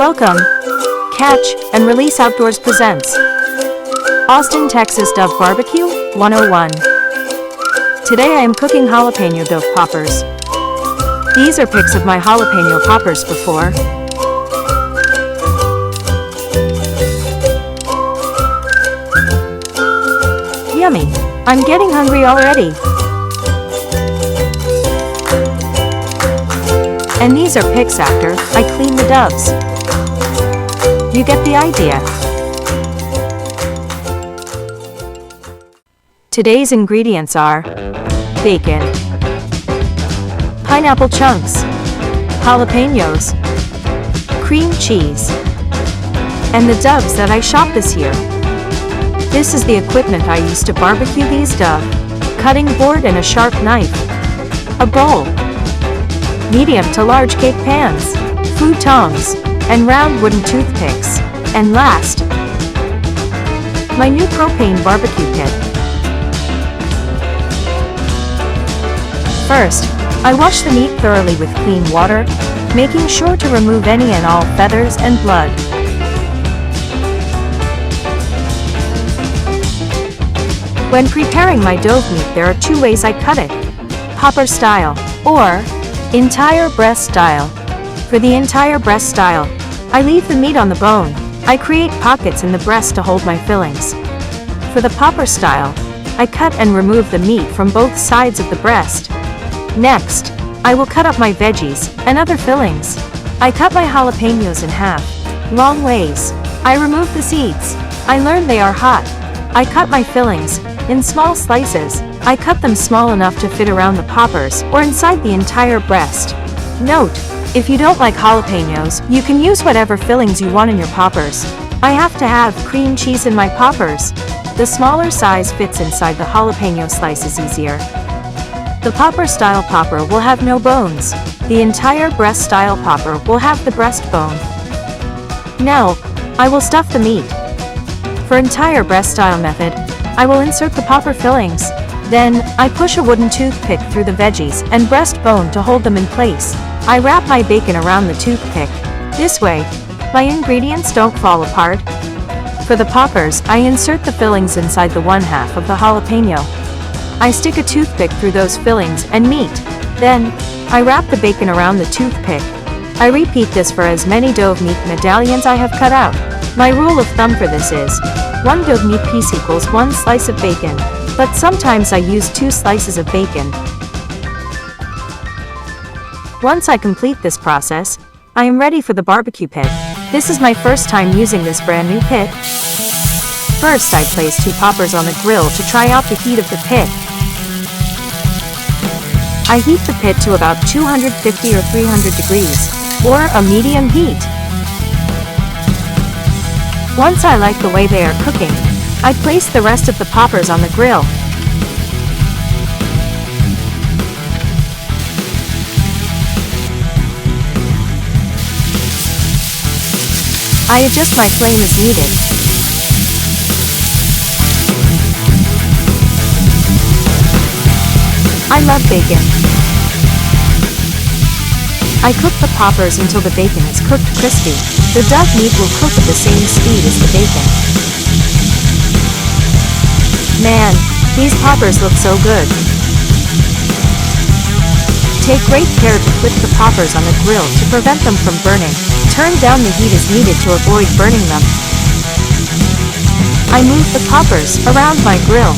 Welcome! Catch and Release Outdoors presents Austin, Texas Dove Barbecue 101. Today I am cooking jalapeno dove poppers. These are pics of my jalapeno poppers before. Yummy! I'm getting hungry already. And these are pics after I clean the doves. You get the idea. Today's ingredients are bacon, pineapple chunks, jalapenos, cream cheese, and the doves that I shot this year. This is the equipment I used to barbecue these dove: cutting board and a sharp knife, a bowl, medium to large cake pans, food tongs, and round wooden toothpicks, and last, my new propane barbecue pit. First, I wash the meat thoroughly with clean water, making sure to remove any and all feathers and blood. When preparing my dove meat, there are two ways I cut it: popper style or entire breast style. For the entire breast style, I leave the meat on the bone. I create pockets in the breast to hold my fillings. For the popper style, I cut and remove the meat from both sides of the breast. Next, I will cut up my veggies and other fillings. I cut my jalapenos in half, long ways. I remove the seeds. I learned they are hot. I cut my fillings in small slices. I cut them small enough to fit around the poppers or inside the entire breast. Note, if you don't like jalapenos, you can use whatever fillings you want in your poppers. I have to have cream cheese in my poppers. The smaller size fits inside the jalapeno slices easier. The popper style popper will have no bones. The entire breast style popper will have the breastbone. Now, I will stuff the meat. For entire breast style method, I will insert the popper fillings. Then, I push a wooden toothpick through the veggies and breastbone to hold them in place. I wrap my bacon around the toothpick. This way, my ingredients don't fall apart. For the poppers, I insert the fillings inside the one half of the jalapeno. I stick a toothpick through those fillings and meat. Then, I wrap the bacon around the toothpick. I repeat this for as many dove meat medallions I have cut out. My rule of thumb for this is, 1 dove meat piece equals 1 slice of bacon, but sometimes I use 2 slices of bacon. Once I complete this process, I am ready for the barbecue pit. This is my first time using this brand new pit. First, I place 2 poppers on the grill to try out the heat of the pit. I heat the pit to about 250 or 300 degrees, or a medium heat. Once I like the way they are cooking, I place the rest of the poppers on the grill. I adjust my flame as needed. I love bacon. I cook the poppers until the bacon is cooked crispy. The dove meat will cook at the same speed as the bacon. Man, these poppers look so good. Take great care to flip the poppers on the grill to prevent them from burning. Turn down the heat as needed to avoid burning them. I move the poppers around my grill.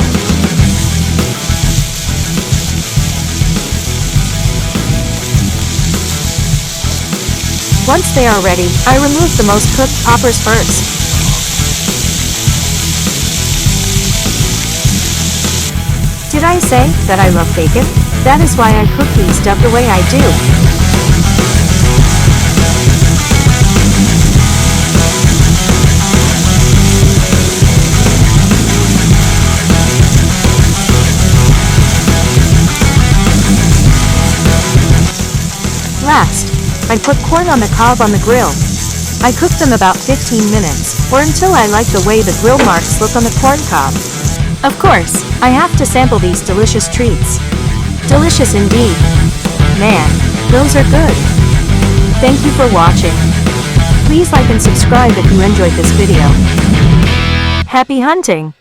Once they are ready, I remove the most cooked poppers first. Did I say that I love bacon? That is why I cook these dove the way I do. Last, I put corn on the cob on the grill. I cook them about 15 minutes, or until I like the way the grill marks look on the corn cob. Of course, I have to sample these delicious treats. Delicious indeed. Man, those are good. Thank you for watching. Please like and subscribe if you enjoyed this video. Happy hunting!